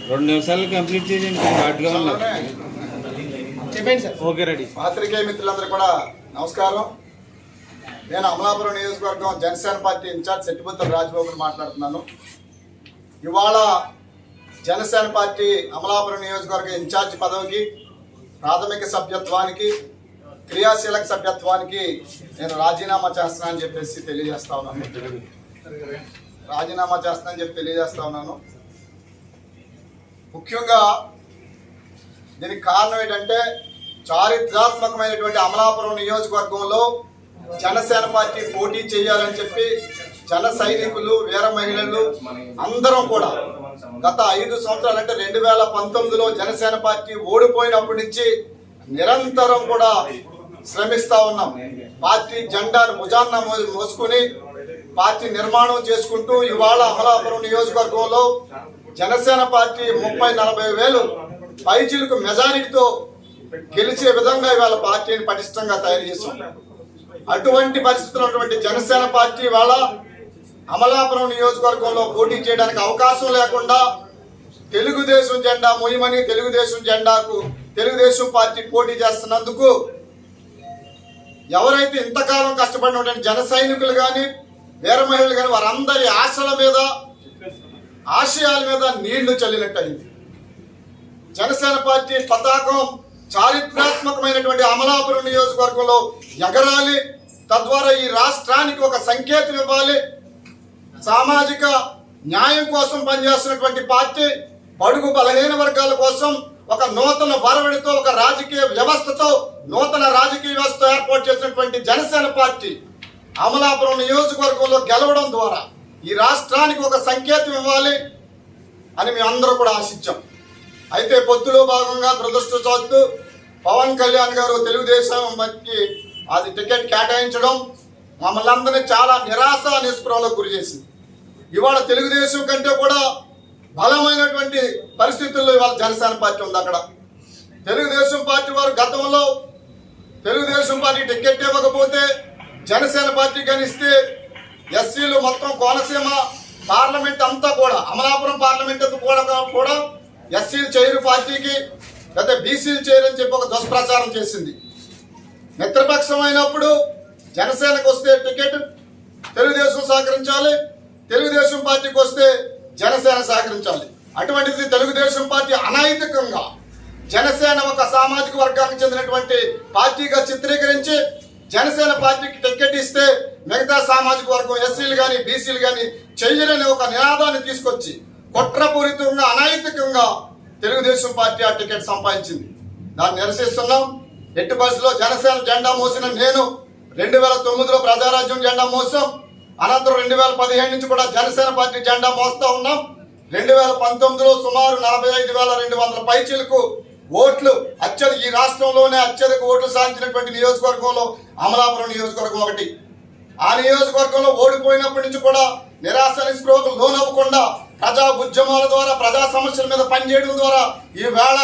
2 నిమిషాలు కంప్లీట్ చేయండి. వాటిలో చెప్పండి సార్. Okay, ready. పాత్రికేయ మిత్రులందరూ కూడా నమస్కారం. నేను అమలాపురం నియోజకవర్గం జనసేన పార్టీ ఇన్ఛార్జ్ సెట్టిపుత్ర రాజబాబుని మాట్లాడుతున్నాను. ఇవాళ జనసేన పార్టీ అమలాపురం నియోజకవర్గ ఇన్ఛార్జ్ పదవికి, ప్రాథమిక సభ్యత్వానికి, క్రియాశీలక సభ్యత్వానికి నేను రాజీనామా చేస్తున్నానని చెప్పేసి తెలియజేస్తా ఉన్నాను. ముఖ్యంగా దీనికి కారణం ఏంటంటే, చారిత్రాత్మకమైనటువంటి అమలాపురం నియోజకవర్గంలో జనసేన పార్టీ పోటీ చేయాలని చెప్పి జన సైనికులు, వీర మహిళలు అందరం కూడా గత 5 సంవత్సరాలు అంటే 2019లో జనసేన పార్టీ ఓడిపోయినప్పటి నుంచి నిరంతరం కూడా శ్రమిస్తా ఉన్నాం. పార్టీ జెండాను భుజాన్న మోసుకుని పార్టీ నిర్మాణం చేసుకుంటూ ఇవాళ అమలాపురం నియోజకవర్గంలో జనసేన పార్టీ 30-40 వేలు పైచిలకు మెజారిటీతో గెలిచే విధంగా ఇవాళ పార్టీని పటిష్టంగా తయారు చేశాం. అటువంటి పరిస్థితులు ఉన్నటువంటి జనసేన పార్టీ ఇవాళ అమలాపురం నియోజకవర్గంలో పోటీ చేయడానికి అవకాశం లేకుండా తెలుగుదేశం జెండా మొయ్యమని తెలుగుదేశం జెండాకు తెలుగుదేశం పార్టీ పోటీ చేస్తున్నందుకు ఎవరైతే ఇంతకాలం కష్టపడినటువంటి జన సైనికులు కానీ, వీర మహిళలు కానీ, వారందరి ఆశల మీద, ఆశయాల మీద నీళ్లు చల్లినట్టయింది. జనసేన పార్టీ పతాకం చారిత్రాత్మకమైనటువంటి అమలాపురం నియోజకవర్గంలో ఎగరాలి. తద్వారా ఈ రాష్ట్రానికి ఒక సంకేతం ఇవ్వాలి. సామాజిక న్యాయం కోసం పనిచేస్తున్నటువంటి పార్టీ, బడుగు బలహీన వర్గాల కోసం ఒక నూతన వరవడితో, ఒక రాజకీయ వ్యవస్థతో, నూతన రాజకీయ వ్యవస్థ ఏర్పాటు చేసినటువంటి జనసేన పార్టీ అమలాపురం నియోజకవర్గంలో గెలవడం ద్వారా ఈ రాష్ట్రానికి ఒక సంకేతం ఇవ్వాలి అని మేము అందరూ కూడా ఆశించాం. అయితే పొత్తులో భాగంగా దురదృష్టవశాత్తు పవన్ కళ్యాణ్ గారు తెలుగుదేశంకి అది టికెట్ కేటాయించడం మమ్మల్ని అందరినీ చాలా నిరాశ నిస్పృహలకు గురి చేసింది. ఇవాళ తెలుగుదేశం కంటే కూడా బలమైనటువంటి పరిస్థితుల్లో ఇవాళ జనసేన పార్టీ ఉంది. అక్కడ తెలుగుదేశం పార్టీ వారు గతంలో తెలుగుదేశం పార్టీ టికెట్ ఇవ్వకపోతే జనసేన పార్టీ కనిస్తే ఎస్సీలు మొత్తం కోనసీమ పార్లమెంట్ అంతా కూడా, అమలాపురం పార్లమెంట్ కూడా ఎస్సీలు చేయరు పార్టీకి, లేదా బీసీలు చేయరని చెప్పి ఒక దుష్ప్రచారం చేసింది. మిత్రపక్షం అయినప్పుడు జనసేనకు వస్తే టికెట్ తెలుగుదేశం సహకరించాలి, తెలుగుదేశం పార్టీకి వస్తే జనసేన సహకరించాలి. అటువంటిది తెలుగుదేశం పార్టీ అనైతికంగా జనసేన ఒక సామాజిక వర్గానికి చెందినటువంటి పార్టీగా చిత్రీకరించి జనసేన పార్టీకి టికెట్ ఇస్తే మిగతా సామాజిక వర్గం ఎస్సీలు కానీ, బీసీలు కానీ చెయ్యరని ఒక నినాదాన్ని తీసుకొచ్చి కుట్రపూరితంగా, అనైతికంగా తెలుగుదేశం పార్టీ ఆ టికెట్ సంపాదించింది. దాన్ని నిరసిస్తున్నాం. ఎట్టి బస్సులో జనసేన జెండా మోసిన నేను 2009లో ప్రజారాజ్యం జెండా మోసాం. అనంతరం 2017 నుంచి కూడా జనసేన పార్టీ జెండా మోస్తా ఉన్నాం. 2019లో సుమారు 45,200 పైచిలకు ఓట్లు ఈ రాష్ట్రంలోనే అత్యధిక ఓట్లు సాధించినటువంటి నియోజకవర్గంలో అమలాపురం నియోజకవర్గం ఒకటి. ఆ నియోజకవర్గంలో ఓడిపోయినప్పటి నుంచి కూడా నిరాశ నిస్పృహకు లోనవ్వకుండా ప్రజా ఉద్యమాల ద్వారా, ప్రజా సమస్యల మీద పనిచేయడం ద్వారా ఈవేళ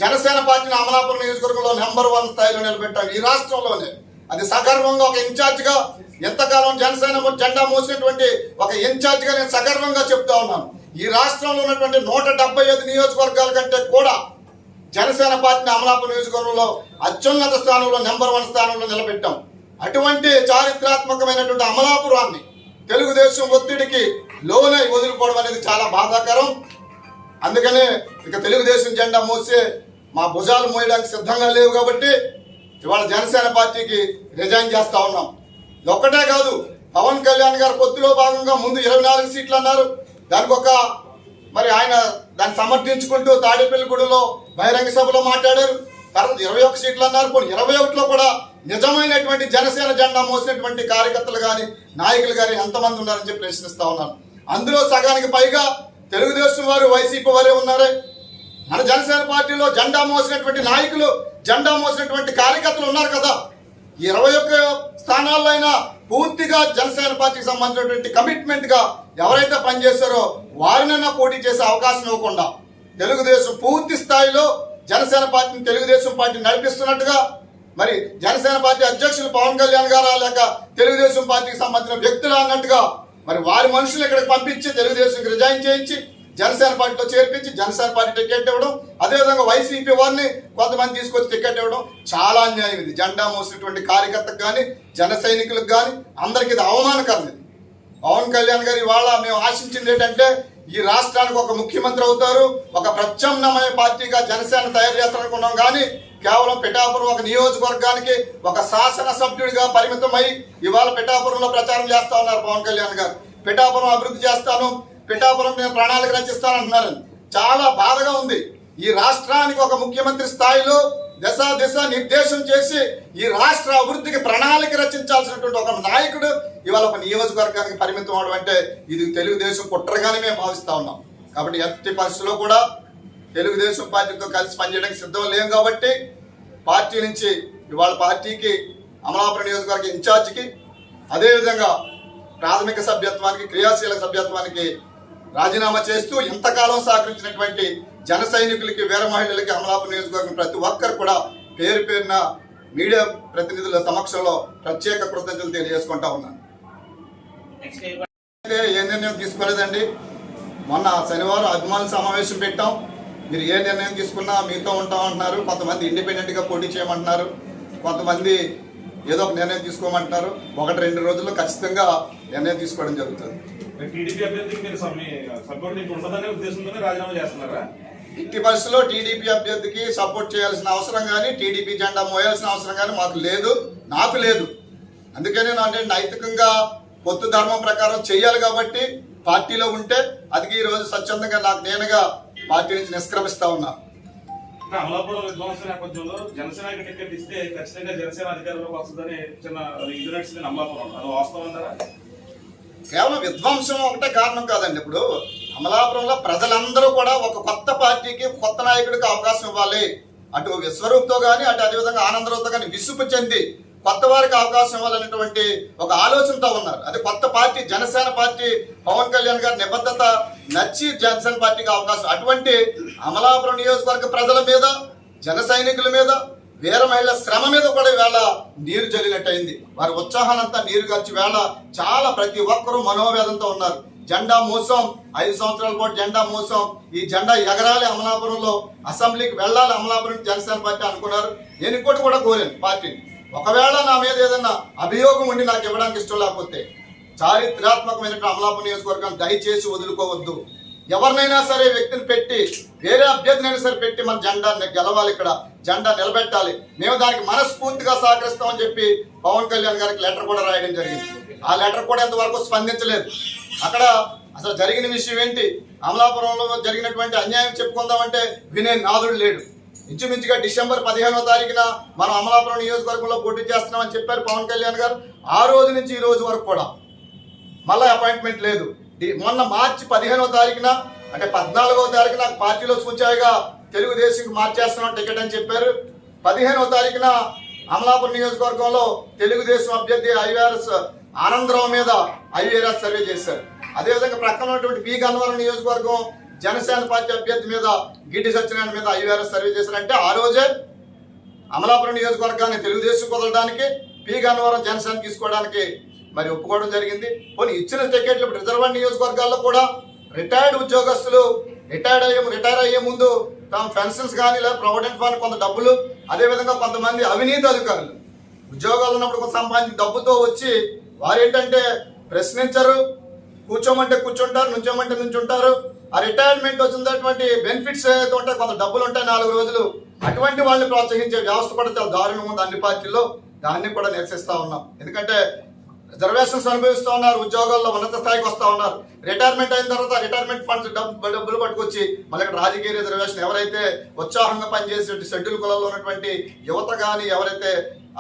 జనసేన పార్టీని అమలాపురం నియోజకవర్గంలో నెంబర్ 1 స్థాయిలో నిలబెట్టాం ఈ రాష్ట్రంలోనే. అది సగర్వంగా ఒక ఇన్ఛార్జిగా, ఎంతకాలం జనసేన జెండా మోసినటువంటి ఒక ఇన్ఛార్జిగా నేను సగర్వంగా చెప్తా ఉన్నాను. ఈ రాష్ట్రంలో ఉన్నటువంటి 175 నియోజకవర్గాల కంటే కూడా జనసేన పార్టీని అమలాపురం నియోజకవర్గంలో అత్యున్నత స్థానంలో నెంబర్ 1 స్థానంలో నిలబెట్టాం. అటువంటి చారిత్రాత్మకమైనటువంటి అమలాపురాన్ని తెలుగుదేశం ఒత్తిడికి లోనై వదులుకోవడం అనేది చాలా బాధాకరం. అందుకనే ఇక తెలుగుదేశం జెండా మోసే మా భుజాలు మోయడానికి సిద్ధంగా లేవు కాబట్టి ఇవాళ జనసేన పార్టీకి రిజైన్ చేస్తా ఉన్నాం. ఒక్కటే కాదు, పవన్ కళ్యాణ్ గారు పొత్తులో భాగంగా ముందు 24 సీట్లు అన్నారు. దానికి ఆయన దాన్ని సమర్థించుకుంటూ తాడేపల్లిగూడలో బహిరంగ సభలో మాట్లాడారు. తర్వాత 21 సీట్లు అన్నారు. 21లో కూడా నిజమైనటువంటి జనసేన జెండా మోసినటువంటి కార్యకర్తలు కానీ, నాయకులు కానీ ఎంతమంది ఉన్నారని చెప్పి ప్రశ్నిస్తా ఉన్నాను. అందులో సగానికి పైగా తెలుగుదేశం వారు, వైసీపీ వారే ఉన్నారే. మన జనసేన పార్టీలో జెండా మోసినటువంటి నాయకులు, జెండా మోసినటువంటి కార్యకర్తలు ఉన్నారు కదా. 21 స్థానాల్లో అయినా పూర్తిగా జనసేన పార్టీకి సంబంధించినటువంటి కమిట్మెంట్ గా ఎవరైతే పనిచేశారో వారినైనా పోటీ చేసే అవకాశం ఇవ్వకుండా తెలుగుదేశం పూర్తి స్థాయిలో జనసేన పార్టీని తెలుగుదేశం పార్టీ నడిపిస్తున్నట్టుగా, మరి జనసేన పార్టీ అధ్యక్షులు పవన్ కళ్యాణ్ గారా లేక తెలుగుదేశం పార్టీకి సంబంధించిన వ్యక్తులు అన్నట్టుగా మరి వారి మనుషులు ఇక్కడికి పంపించి తెలుగుదేశంకి రిజైన్ చేయించి జనసేన పార్టీలో చేర్పించి జనసేన పార్టీ టికెట్ ఇవ్వడం, అదేవిధంగా వైసీపీ వారిని కొంతమంది తీసుకొచ్చి టికెట్ ఇవ్వడం చాలా అన్యాయం. ఇది జెండా మోసినటువంటి కార్యకర్తకు కానీ జన సైనికులకు కానీ అందరికీ ఇది అవమానకరం. ఇది పవన్ కళ్యాణ్ గారు ఇవాళ మేము ఆశించింది ఏంటంటే ఈ రాష్ట్రానికి ఒక ముఖ్యమంత్రి అవుతారు, ఒక ప్రత్యామ్నాయ పార్టీగా జనసేన తయారు చేస్తారనుకున్నాం. కానీ కేవలం పిఠాపురం ఒక నియోజకవర్గానికి ఒక శాసనసభ్యుడిగా పరిమితమై ఇవాళ పిఠాపురంలో ప్రచారం చేస్తా ఉన్నారు పవన్ కళ్యాణ్ గారు. పిఠాపురం అభివృద్ధి చేస్తాను, పిఠాపురం నేను ప్రణాళిక రచిస్తాను అంటున్నారు. చాలా బాధగా ఉంది. ఈ రాష్ట్రానికి ఒక ముఖ్యమంత్రి స్థాయిలో దిశ నిర్దేశం చేసి ఈ రాష్ట్ర అభివృద్ధికి ప్రణాళిక రచించాల్సినటువంటి ఒక నాయకుడు ఇవాళ ఒక నియోజకవర్గానికి పరిమితం అవడం అంటే ఇది తెలుగుదేశం కుట్రగానే మేము భావిస్తా ఉన్నాం. కాబట్టి ఎట్టి పరిస్థితుల్లో కూడా తెలుగుదేశం పార్టీతో కలిసి పనిచేయడానికి సిద్ధం లేం. కాబట్టి పార్టీ నుంచి ఇవాళ పార్టీకి అమలాపురం నియోజకవర్గ ఇన్ఛార్జికి, అదేవిధంగా ప్రాథమిక సభ్యత్వానికి, క్రియాశీల సభ్యత్వానికి రాజీనామా చేస్తూ ఇంతకాలం సహకరించినటువంటి జన సైనికులకి, వీర మహిళలకి, అమలాపురం నియోజకవర్గం ప్రతి ఒక్కరు కూడా పేరు పేరున మీడియా ప్రతినిధుల సమక్షంలో ప్రత్యేక కృతజ్ఞతలు తెలియజేసుకుంటా ఉన్నాను. అయితే ఏ నిర్ణయం తీసుకోలేదండి. మొన్న శనివారం అభిమానుల సమావేశం పెట్టాం. మీరు ఏ నిర్ణయం తీసుకున్నా మీతో ఉంటామంటున్నారు. కొంతమంది ఇండిపెండెంట్గా పోటీ చేయమంటున్నారు, కొంతమంది ఏదో ఒక నిర్ణయం తీసుకోమంటున్నారు. 1-2 రోజుల్లో ఖచ్చితంగా నిర్ణయం తీసుకోవడం జరుగుతుంది. టీడీపీ అభ్యర్థికి మీరు సపోర్ట్ ఉండదనే ఉద్దేశంతోనే రాజీనామా చేస్తున్నారా? ఇట్టి పరిస్థితుల్లో టీడీపీ అభ్యర్థికి సపోర్ట్ చేయాల్సిన అవసరం కానీ టీడీపీ జెండా మోయాల్సిన అవసరం కానీ మాకు లేదు, నాకు లేదు. అందుకని అంటే నైతికంగా పొత్తు ధర్మం ప్రకారం చేయాలి. కాబట్టి పార్టీలో ఉంటే అది ఈ రోజు స్వచ్ఛందంగా నాకు నేనుగా పార్టీ నుంచి నిష్క్రమిస్తా ఉన్నా. అమలాపురం విధ్వంస నేపథ్యంలో జనసేన టికెట్ ఇస్తే ఖచ్చితంగా జనసేన అధికారంలోకి వస్తుందని చిన్న ఇది నడిచింది అమలాపురం. అది వాస్తవం అంటారా? కేవలం విధ్వంసం ఒకటే కారణం కాదండి. ఇప్పుడు అమలాపురంలో ప్రజలందరూ కూడా ఒక కొత్త పార్టీకి, కొత్త నాయకుడికి అవకాశం ఇవ్వాలి. అటు విశ్వరూప్తో కానీ అటు అదేవిధంగా ఆనందరావుతో కానీ విసుగు చెంది కొత్త వారికి అవకాశం ఇవ్వాలనేటువంటి ఒక ఆలోచనతో ఉన్నారు. అది కొత్త పార్టీ జనసేన పార్టీ, పవన్ కళ్యాణ్ గారి నిబద్ధత నచ్చి జనసేన పార్టీకి అవకాశం. అటువంటి అమలాపురం నియోజకవర్గ ప్రజల మీద, జన సైనికుల మీద, వీర మహిళల శ్రమ మీద కూడా ఈవేళ నీరు జల్లినట్టయింది. వారి ఉత్సాహానంతా నీరు గార్చి వేళ చాలా ప్రతి ఒక్కరూ మనోవేదంతో ఉన్నారు. జెండా మోసం, 5 సంవత్సరాల పాటు జెండా మోసం, ఈ జెండా ఎగరాలి, అమలాపురంలో అసెంబ్లీకి వెళ్ళాలి అమలాపురం జనసేన పార్టీ అనుకున్నారు. నేను ఇంకోటి కూడా కోరాను పార్టీని, ఒకవేళ నా మీద ఏదన్నా అభియోగం ఉండి నాకు ఇవ్వడానికి ఇష్టం లేకపోతే చారిత్రాత్మకమైన అమలాపురం నియోజకవర్గం దయచేసి వదులుకోవద్దు. ఎవరినైనా సరే వ్యక్తిని పెట్టి, వేరే అభ్యర్థినైనా సరే పెట్టి మన జెండా గెలవాలి, ఇక్కడ జెండా నిలబెట్టాలి, మేము దానికి మనస్ఫూర్తిగా సహకరిస్తామని చెప్పి పవన్ కళ్యాణ్ గారికి లెటర్ కూడా రాయడం జరిగింది. ఆ లెటర్ కూడా ఎంతవరకు స్పందించలేదు. అక్కడ అసలు జరిగిన విషయం ఏంటి, అమలాపురంలో జరిగినటువంటి అన్యాయం చెప్పుకుందామంటే వినే నాదుడు లేడు. ఇంచుమించుగా డిసెంబర్ 15వ తారీఖున మనం అమలాపురం నియోజకవర్గంలో పోటీ చేస్తున్నామని చెప్పారు పవన్ కళ్యాణ్ గారు. ఆ రోజు నుంచి ఈ రోజు వరకు కూడా మళ్ళీ అపాయింట్మెంట్ లేదు. మొన్న మార్చి 15వ తారీఖున అంటే 14వ తారీఖున పార్టీలో సూచాయిగా తెలుగుదేశంకి మార్చేస్తున్నాం టికెట్ అని చెప్పారు. 15వ తారీఖున అమలాపురం నియోజకవర్గంలో తెలుగుదేశం అభ్యర్థి ఐవీఆర్ఎస్ ఆనందరావు మీద ఐవీఆర్ఎస్ సర్వే చేశారు. అదేవిధంగా ప్రక్కన ఉన్నటువంటి పి గన్నవరం నియోజకవర్గం జనసేన పార్టీ అభ్యర్థి మీద గిడ్డి సత్యనారాయణ మీద ఐవీఆర్ఎస్ సర్వే చేశారంటే ఆ రోజే అమలాపురం నియోజకవర్గాన్ని తెలుగుదేశం కుదరడానికి, పి గన్నవరం జనసేన తీసుకోవడానికి మరి ఒప్పుకోవడం జరిగింది. కొన్ని ఇచ్చిన టికెట్లు ఇప్పుడు రిజర్వ్ నియోజకవర్గాల్లో కూడా రిటైర్డ్ ఉద్యోగస్తులు రిటైర్ అయ్యే ముందు తమ పెన్షన్స్ కానీ లేదా ప్రొవిడెంట్ ఫండ్ కొంత డబ్బులు, అదేవిధంగా కొంతమంది అవినీతి అధికారులు ఉద్యోగాలు ఉన్నప్పుడు కొంత సంపాదించిన డబ్బుతో వచ్చి వారు ఏంటంటే ప్రశ్నించరు, కూర్చోమంటే కూర్చుంటారు, నుంచోమంటే నుంచుంటారు. ఆ రిటైర్మెంట్ వచ్చినటువంటి బెనిఫిట్స్ ఏదైతే ఉంటాయి, కొంత డబ్బులు ఉంటాయి 4 రోజులు, అటువంటి వాళ్ళని ప్రోత్సహించే వ్యవస్థ కూడా చాలా దారుణం ఉంది అన్ని పార్టీల్లో. దాన్ని కూడా నిరసిస్తా ఉన్నాం. ఎందుకంటే రిజర్వేషన్స్ అనుభవిస్తూ ఉన్నారు, ఉద్యోగాల్లో ఉన్నత స్థాయికి వస్తూ ఉన్నారు. రిటైర్మెంట్ అయిన తర్వాత రిటైర్మెంట్ ఫండ్స్ డబ్బులు పట్టుకొచ్చి మళ్ళీ రాజకీయ రిజర్వేషన్ ఎవరైతే ఉత్సాహంగా పనిచేసే షెడ్యూల్ కులాల్లో ఉన్నటువంటి యువత కానీ ఎవరైతే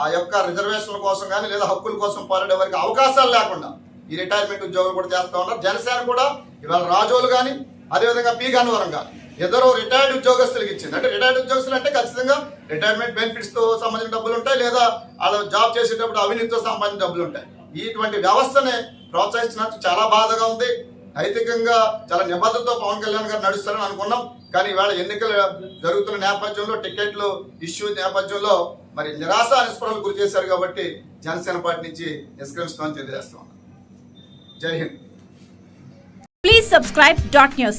ఆ యొక్క రిజర్వేషన్ల కోసం కానీ లేదా హక్కుల కోసం పోరాడే వారికి అవకాశాలు లేకుండా ఈ రిటైర్మెంట్ ఉద్యోగులు కూడా చేస్తూ ఉన్నారు. జనసేన కూడా ఇవాళ రాజోలు కానీ అదేవిధంగా పి గన్నవరం కానీ ఇద్దరు రిటైర్డ్ ఉద్యోగస్తులకు ఇచ్చింది. అంటే రిటైర్డ్ ఉద్యోగస్తులు అంటే ఖచ్చితంగా రిటైర్మెంట్ బెనిఫిట్స్ తో సంబంధించిన డబ్బులు ఉంటాయి, లేదా వాళ్ళు జాబ్ చేసేటప్పుడు అవినీతితో సంబంధించిన డబ్బులు ఉంటాయి. ఇటువంటి వ్యవస్థని ప్రోత్సహించినట్టు చాలా బాధగా ఉంది. నైతికంగా చాలా నిబద్ధతతో పవన్ కళ్యాణ్ గారు నడుస్తారని అనుకున్నాం. కానీ ఇవాళ ఎన్నికలు జరుగుతున్న నేపథ్యంలో, టికెట్లు ఇష్యూ నేపథ్యంలో మరి నిరాశ నిస్పృహలు గురి చేశారు. కాబట్టి జనసేన పార్టీ నుంచి నిష్క్రమిస్తామని తెలియజేస్తాం. జై హింద్. Please subscribe .news.